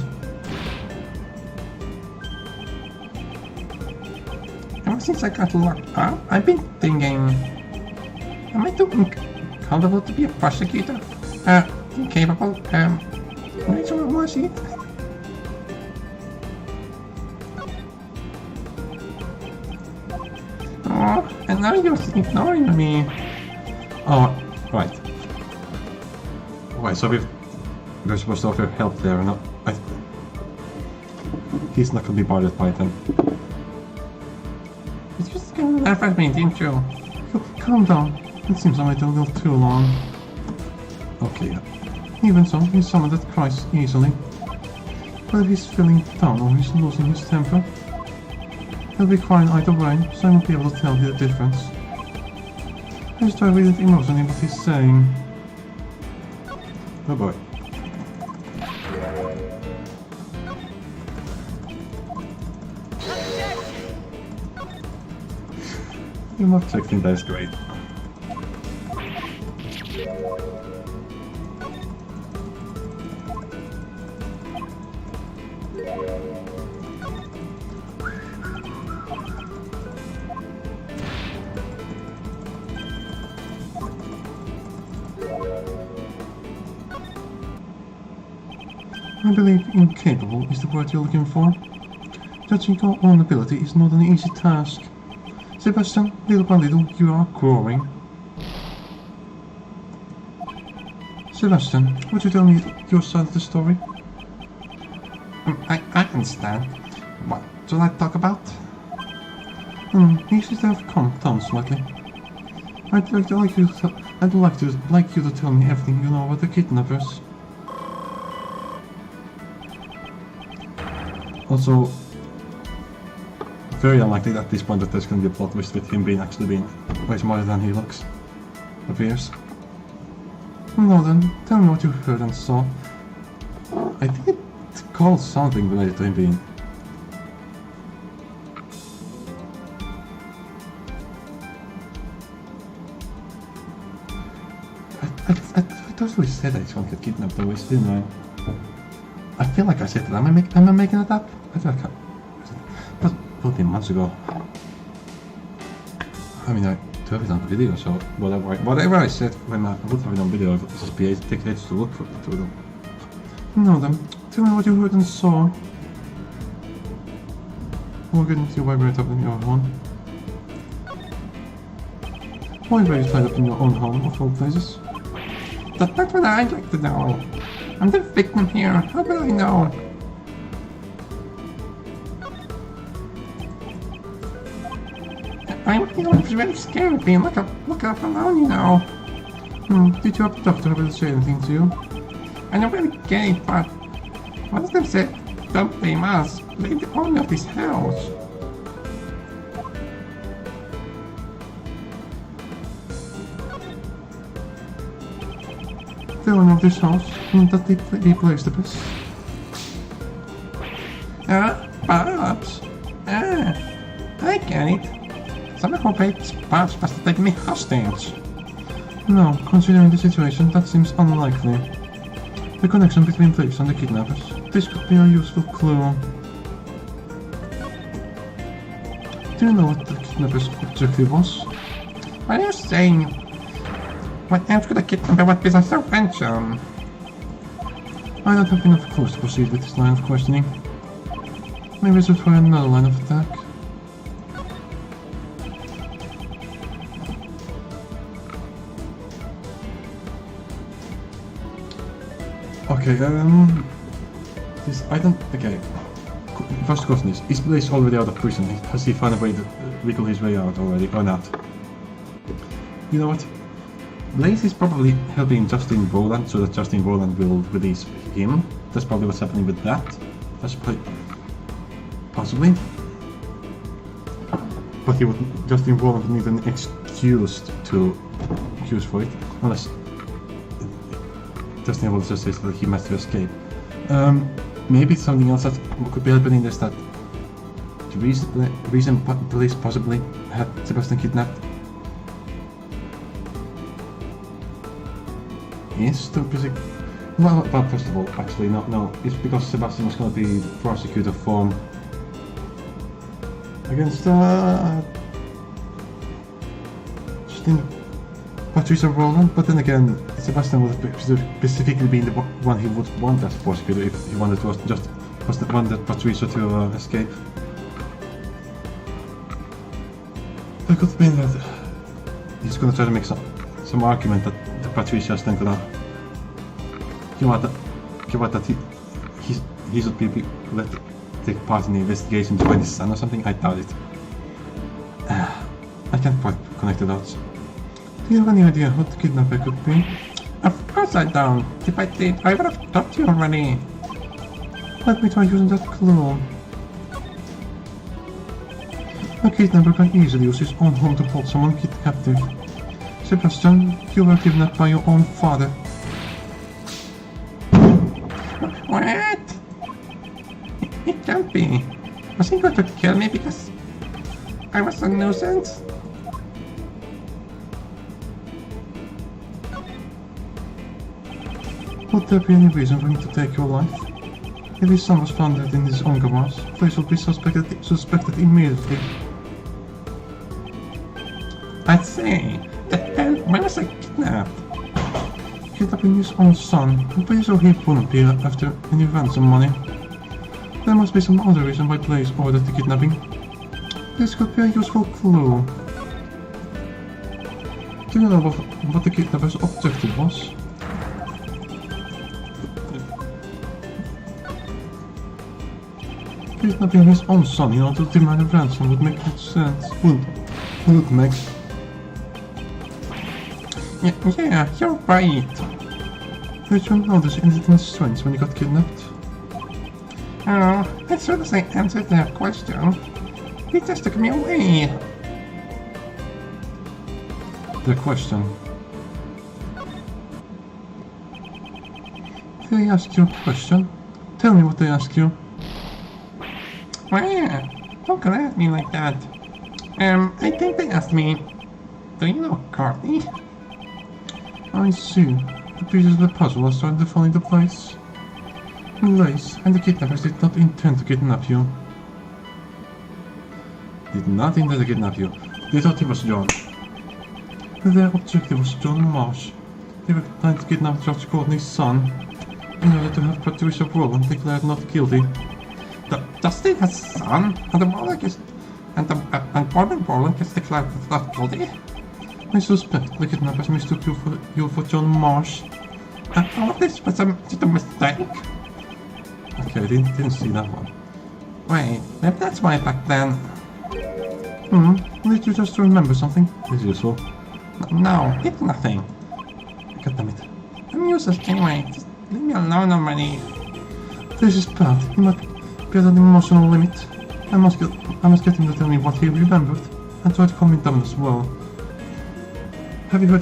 Ever since I got locked up, I've been thinking... Am I too incapable to be a prosecutor? Incapable? Which one was it? Oh, and now you're ignoring me. Oh, right. Wait, so we're supposed to offer help there, and he's not gonna be bothered by it then. You just gonna laugh at me, didn't you? Calm down. It seems I waited a little too long. Okay, even so, he's someone that cries easily. But if he's feeling down or he's losing his temper, he'll be crying either way, so I won't be able to tell you the difference. I just try reading emotionally what he's saying. Oh boy. You're not checking, that is great. I believe incapable is the word you're looking for. Judging your own ability is not an easy task. Sebastian, little by little, you are growing. Sebastian, would you tell me your side of the story? I understand. What shall I talk about? You should have calmed down slightly. I'd like you to tell me everything you know about the kidnappers. Also, very unlikely at this point that there's going to be a plot twist with him actually being way smarter than he looks. Appears. No then, tell me what you heard and saw. I think it calls something related to him being... I totally said I just want to get kidnapped always, didn't I? I feel like I said that. Am I making it up? I feel like that was 14 months ago. I mean, I do have it on video, so whatever I said when I would have it on video, it would just be take ages to look through them. No then, tell me what you heard and saw. Or getting your vibrator up in your home. Why were you tied up in your own home, of all places? That's what I'd like to know. I'm the victim here, how will I know? I'm really scared of being looked up alone, you know. Did your doctor ever say anything to you? I don't really get it, but one of them said, don't blame us, blame the owner of this house. The owner of this house, that they place the best. Perhaps. I get it. Someone who paid Pops must have taken me hostage. No, considering the situation, that seems unlikely. The connection between thieves and the kidnappers. This could be a useful clue. Do you know what the kidnappers' objective was? What are you saying? What else could a kidnapper want besides their ransom? I don't have enough clues to proceed with this line of questioning. Maybe we should try another line of attack. Okay, this item, okay. First question is Blaze already out of prison? Has he found a way to wiggle his way out already, or not? You know what? Blaze is probably helping Justin Roland so that Justin Roland will release him. That's probably what's happening with that. That's possibly. But Justin Roland would need an excuse for it, unless Justin Roland just says that he must escape. Maybe something else that could be happening is that the reason police possibly had Sebastian kidnapped is to well, first of all, actually, no, it's because Sebastian was going to be the prosecutor for against Patricia Roland, but then again, Sebastian would specifically be the one he would want as prosecutor if he wanted to just wanted Patricia to escape. It could mean that he's going to try to make some argument that Patricia is then going to give out that he should be let to take part in the investigation to find his son or something. I doubt it. I can't quite connect the dots. Do you have any idea what the kidnapper could be? Of course I don't. If I did, I would have talked to you already. Let me try using that clue. A kidnapper can easily use his own home to hold someone captive. Sebastian, you were kidnapped by your own father. What? It can't be. Was he going to kill me because I was a nuisance? Would there be any reason for him to take your life? If his son was found dead in his own garage, police would be suspected immediately. I say, the hell, why was I kidnapped? Kidnapping his own son, I'm pretty sure he wouldn't be after any ransom money. There must be some other reason why police ordered the kidnapping. This could be a useful clue. Do you know what the kidnapper's objective was? Kidnapping his own son in order to demand a ransom would make sense. Would make. Yeah, you're right. Did you notice anything strange when you got kidnapped? Oh, as soon as I answered that question, he just took me away. The question. They asked you a question? Tell me what they asked you. Well, don't come at me like that. I think they asked me, do you know Courtney? I see. The pieces of the puzzle are starting to fall into place. Lace and the kidnappers did not intend to kidnap you. Did not intend to kidnap you. They thought he was John. Their objective was John Marsh. They were trying to kidnap George Courtney's son in order to have Patricia Roland declared not guilty. Justin has a son, and the Roland is, and Corbin Roland is declared not guilty. I suspect the kidnappers mistook you for John Marsh. And all of this was just a mistake. Okay, I didn't see that one. Wait, maybe that's why back then. Did you just remember something? As usual. No, it's nothing. God damn it. I'm useless anyway. Just leave me alone already. This is bad. He might be at an emotional limit. I must get him to tell me what he remembered, and try to calm him down as well. Have you heard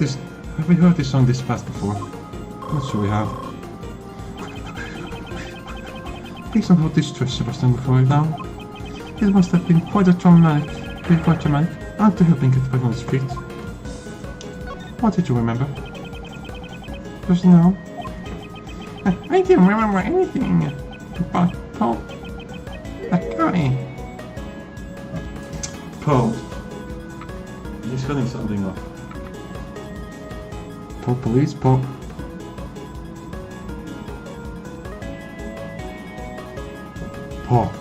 this song this fast before? Not sure we have. Please don't hold this stress, Sebastian, before you down. It must have been quite traumatic, and to help him get back on his feet. What did you remember? Just now? I didn't remember anything about Paul. That guy. Paul. He's cutting something off. Paul, police, Paul. Paul.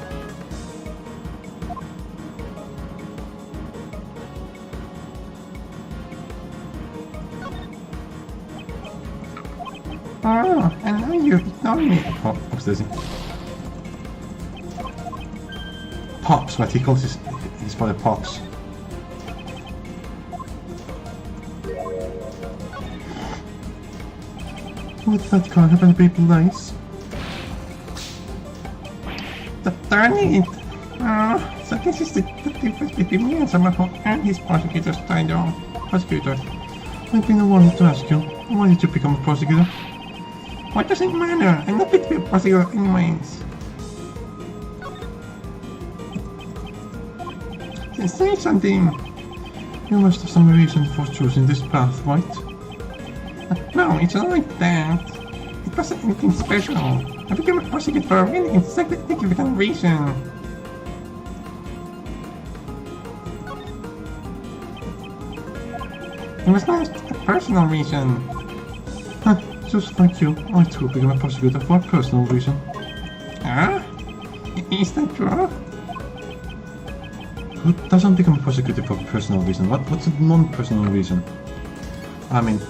Oh, and now you ignore me. Oh, upstairs. Pops, what he calls his father Pops. With that car happened to be nice. Darn it! So this is the difference between me and someone who and his prosecutor's title. Prosecutor. I've been wanting to ask you, why did you become a prosecutor? What does it matter? I'm not fit to be a prosecutor anyways. Say something. You must have some reason for choosing this path, right? No, it's not like that. It wasn't anything special. I became a prosecutor for a really insignificant reason. It was not a personal reason. Just like you, I too became a prosecutor for a personal reason. Ah? Is that true? Who doesn't become a prosecutor for a personal reason? What's a non-personal reason? I mean,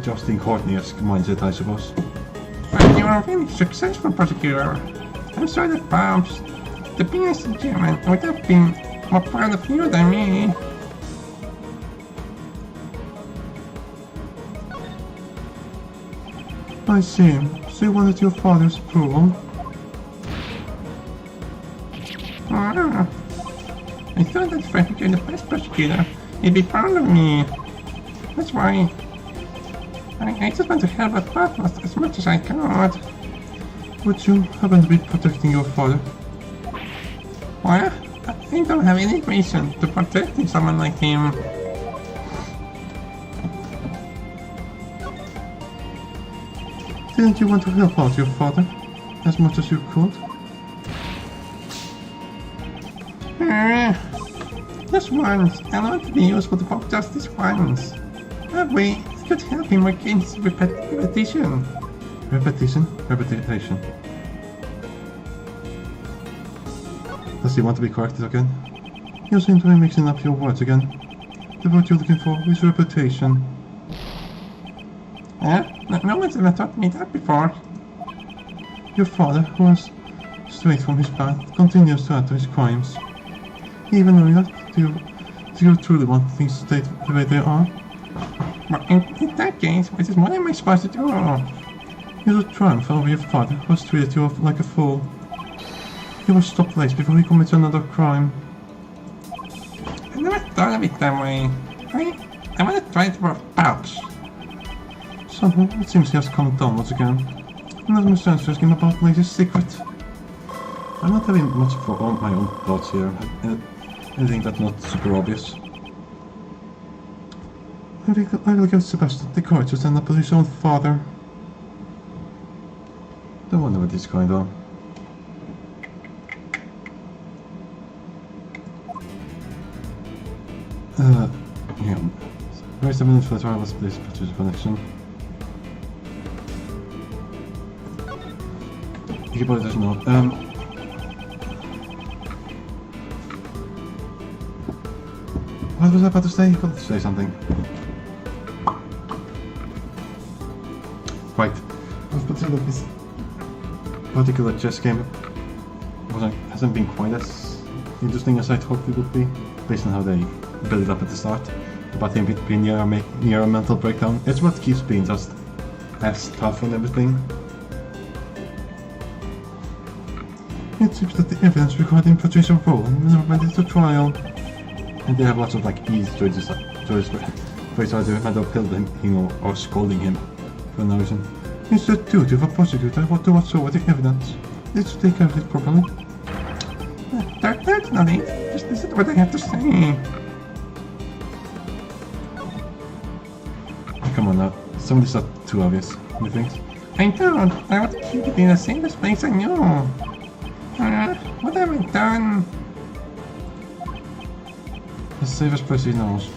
Justin Courtney's mindset, I suppose. Well, you are a really successful prosecutor. I'm sorry that perhaps the biggest German would have been more proud of you than me. I see. So you wanted your father's approval? Ah. I thought that if I became the best prosecutor, he'd be proud of me. That's why I just want to help out partners as much as I could. But you haven't been protecting your father. Well, I don't have any reason to protect someone like him. Didn't you want to help out your father as much as you could? Just once, I want to be useful to Pop Justice once. That way, I could help him against repetition. Repetition? Does he want to be corrected again? You seem to be mixing up your words again. The word you're looking for is reputation. No one's ever taught me that before. Your father, who was straight from his path, continues to add to his crimes. Even though do you truly want things to stay the way they are? But in that case, what am I supposed to do? You should triumph over your father, who has treated you like a fool. He was stopped late before he commits another crime. I never thought of it that way. I want to try it for perhaps. Somehow, it seems he has calmed down once again. Not much sense to ask him about Lady's secret. I'm not having much for my own thoughts here. Anything that's not super obvious. I will give Sebastian the courage to stand up for his own father. Don't wonder what this is going on. Yeah. Where's evidence for the wireless police producer connection? He probably doesn't know. What was I about to say? I got to say something. Right. I was about to say that this particular chess game hasn't been quite as interesting as I thought it would be, based on how they build it up at the start. But in between near a mental breakdown, it's what keeps being just as tough and everything. It seems that the evidence regarding Patricia Rowe never went into trial. And they have lots of like easy choices where it's either a matter of killing him or scolding him for no reason. It's the duty of a prosecutor to whatsoever the evidence. Let's take care of it properly. That's not it. Just listen to what I have to say. Come on now. Some of this are too obvious, you think? I don't. I want to keep it in the safest place I know. What have I done? The safest place he knows.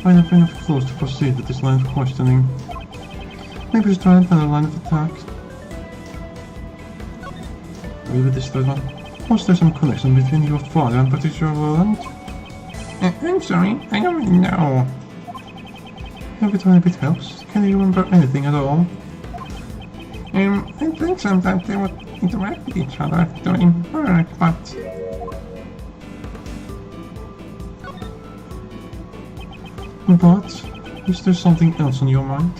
I have enough clues to proceed with this line of questioning. Maybe just try another line of attack. Maybe this third one. Was there some connection between your father and Patricia Roland? I'm sorry, I don't really know. Every tiny bit helps. Can you remember anything at all? I think sometimes they would interact with each other during work, but... But, is there something else on your mind?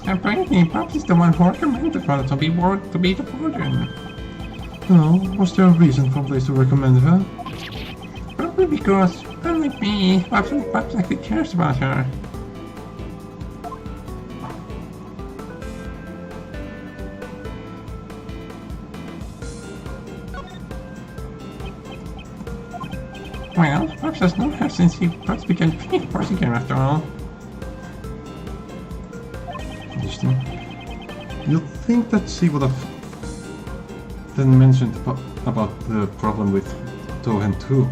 Apparently, Pops is the one who recommended her to be the warden. No, was there a reason for Blaze to recommend her? Probably because, unlike me, Pops actually cares about her. Well, Pops has known her since he first began being Prosecutor after all. Interesting. You'd think that she would have then mentioned about the problem with Tohen too.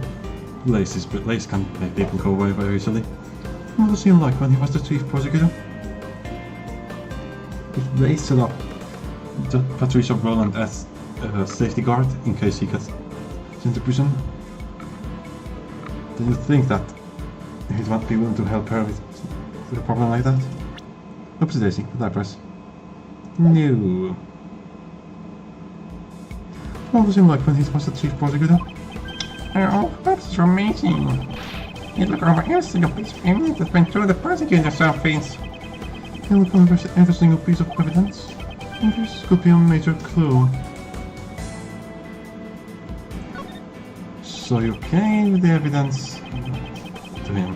Blaze can't make people go away very easily. What was he like when he was the chief prosecutor? If Blaze set up Patricia Roland as a safety guard in case he gets into prison, do you think that he'd want people to help her with a problem like that? Oopsie daisy, what did I press? No. What was he like when he was the chief prosecutor? Oh, that's amazing. He looked over every single piece of evidence that went through the prosecutor's office. He looked over every single piece of evidence. And this could be a major clue. So you gave the evidence to him.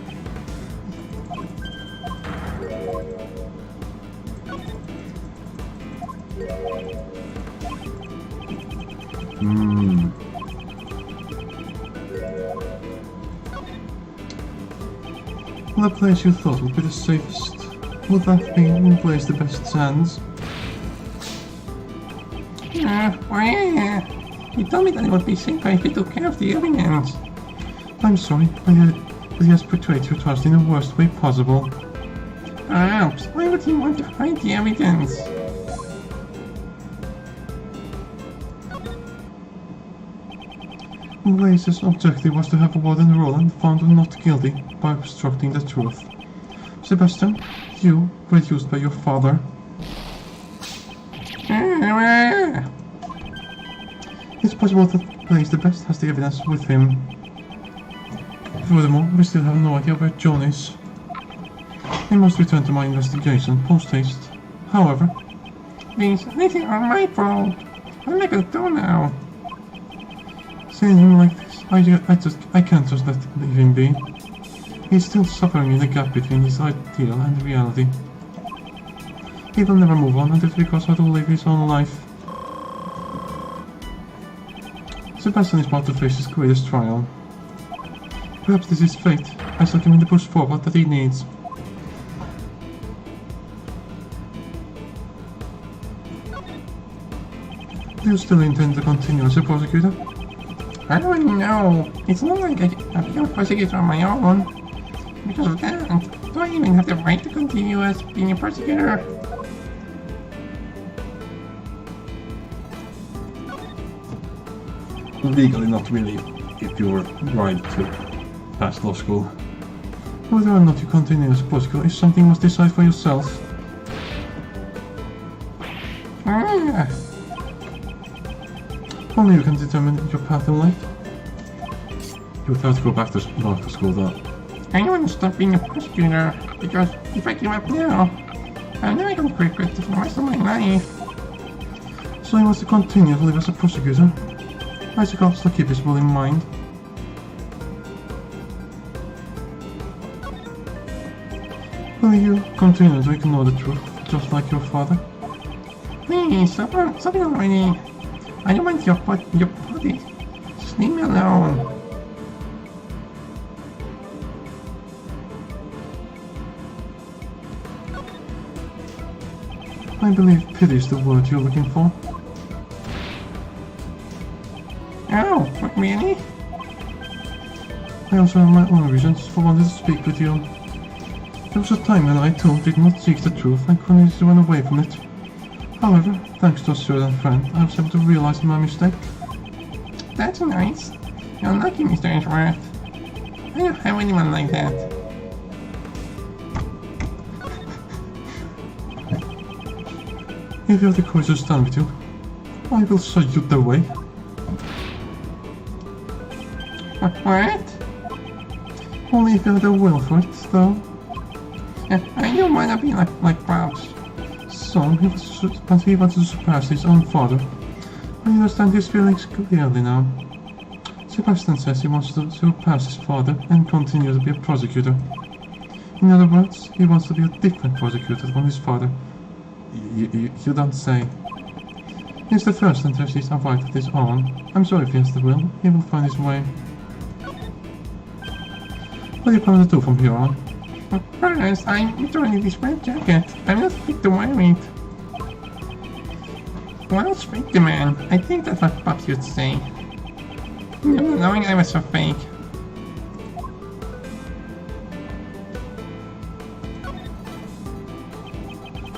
The place you thought would be the safest. Would that be in place the best chance? Well, he told me that it would be safer if he took care of the evidence. I'm sorry, but he has betrayed your trust in the worst way possible. Perhaps, why would he want to hide the evidence? Blaze's objective was to have Warden Roland found not guilty by obstructing the truth. Sebastian, you were used by your father. It's possible that Blaze the Best has the evidence with him. Furthermore, we still have no idea where John is. I must return to my investigation post-haste. However, These are my fault. What am I gonna do now? seeing him like this, I can't just leave him be. He's still suffering in the gap between his ideal and reality. He will never move on until he figures how to live his own life. Sebastian is about to face his greatest trial. Perhaps this is fate. I shall give him the push forward that he needs. Do you still intend to continue as a prosecutor? I don't know. It's not like I become a prosecutor on my own. Because of that, do I even have the right to continue as being a prosecutor? Legally, not really, if you were right to pass law school. Whether or not you continue as a prosecutor is something you must decide for yourself. Ah, Only you can determine your path in life. You would have to go back to law school though. I don't want to stop being a prosecutor, because if I give up now, I'm never going to regret it for the rest of my life. So he wants to continue to live as a prosecutor. I suppose to keep his will in mind. Will you continue to ignore the truth, just like your father? Please, stop it already. I don't want your body. Just leave me alone. I believe pity is the word you're looking for. Oh, really? I also have my own reasons for wanting to speak with you. There was a time when I too did not seek the truth and continued to run away from it. However, thanks to a certain friend, I was able to realize my mistake. That's nice. You're lucky, Mr. Ashworth. I don't have anyone like that. If you have the courage to stand with you, I will show you the way. What? Only if you have the will for it, though. I don't want to be like Pops. son, but he wanted to surpass his own father. I understand his feelings clearly now. Sebastian says he wants to surpass his father and continue to be a prosecutor. In other words, he wants to be a different prosecutor from his father. You don't say. He's the first interest he's avoided his own. I'm sure if he has the will, he will find his way. What are you planning to do from here on? First, I'm joining this red jacket. I'm not fit to wear it. Well, speak the man. I think that's what Pops would say. Never knowing I was so fake.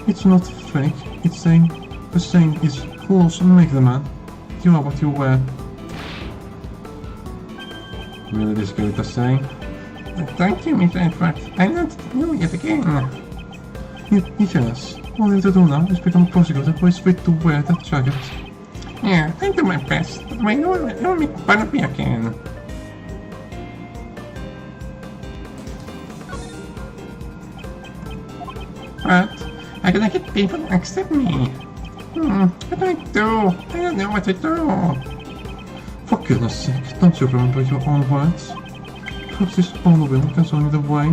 It's not fake. It's saying the saying is clothes make the man. You are what you wear. Really this good at saying? Thank you, Mr. Edward. I'm not doing it again. Yes. All you have to do now is become a prosecutor who is fit to wear that jacket. Yeah, I do my best, but I don't make fun of me again. But I gotta get people to accept me. What do I do? I don't know what to do. For goodness sake, don't you remember your own words? Perhaps his own will can show you the way.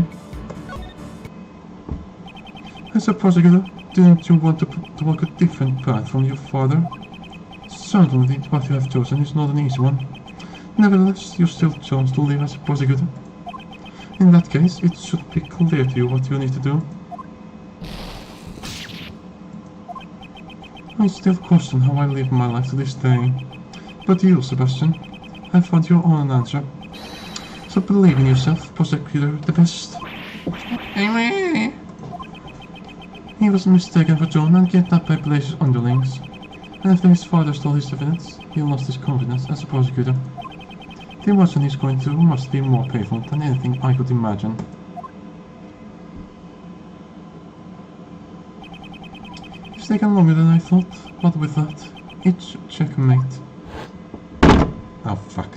As a prosecutor, didn't you want to walk a different path from your father? Certainly, what you have chosen is not an easy one. Nevertheless, you still chose to live as a prosecutor. In that case, it should be clear to you what you need to do. I still question how I live my life to this day. But you, Sebastian, have found your own answer. So believe in yourself, Prosecutor the best. Anyway. He was mistaken for John and kidnapped by Blaze's underlings. And after his father stole his evidence, he lost his confidence as a prosecutor. The emotion he's going through must be more painful than anything I could imagine. It's taken longer than I thought, but with that, it's checkmate. Oh fuck.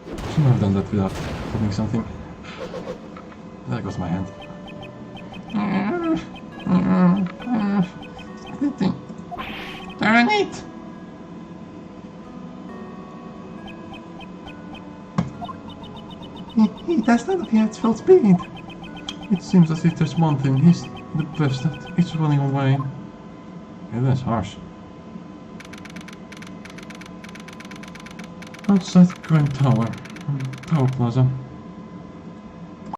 Shouldn't have done that without putting something. There goes my hand. Darn it! He does not appear at full speed. It seems as if there's one thing he's the best at. It's running away. Yeah, that's harsh. Outside Grand Tower. Tower Plaza.